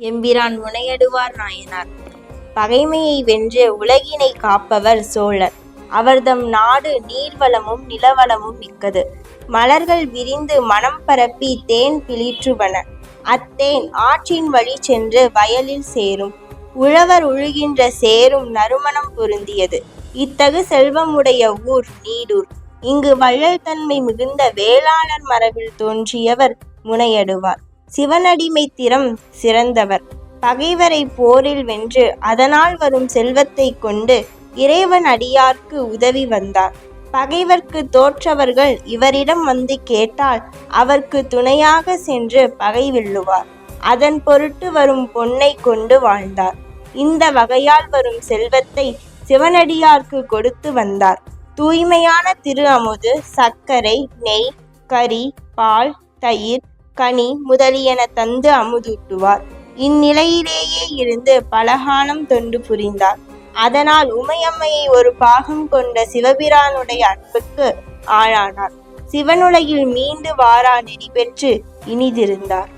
எம்பிரான் முனையடுவார் நாயனார். பகைமையை வென்று உலகினை காப்பவர் சோழர். அவர்தம் நாடு நீர்வளமும் நிலவளமும் மிக்கது. மலர்கள் விரிந்து மனம் பரப்பி தேன் பிளிற்றுவன. அத்தேன் ஆற்றின் வழி சென்று வயலில் சேரும். உழவர் உழுகின்ற சேரும் நறுமணம் பொருந்தியது. இத்தகு செல்வமுடைய ஊர் நீடூர். இங்கு வள்ளல் தன்மை மிகுந்த வேளாளர் மரபில் தோன்றியவர் முனையடுவார். சிவனடிமை திறம் சிறந்தவர். பகைவரை போரில் வென்று அதனால் வரும் செல்வத்தை கொண்டு இறைவன் அடியார்க்கு உதவி வந்தார். பகைவர்க்கு தோற்றவர்கள் இவரிடம் வந்து கேட்டால் அவர்க்கு துணையாக சென்று பகை வெல்லுவார். அதன் பொருட்டு வரும் பொன்னை கொண்டு வாழ்ந்தார். இந்த வகையால் வரும் செல்வத்தை சிவனடியார்க்கு கொடுத்து வந்தார். தூய்மையான திரு அமுது, சர்க்கரை, நெய், கறி, பால், தயிர், கனி முதலியன தந்து அமுதூட்டுவார். இந்நிலையிலேயே இருந்து பலகாலம் தொண்டு புரிந்தார். அதனால் உமையம்மையை ஒரு பாகம் கொண்ட சிவபிரானுடைய அன்புக்கு ஆளானார். சிவனுலகில் மீண்டு வாரா நெறி பெற்று இனிதிருந்தார்.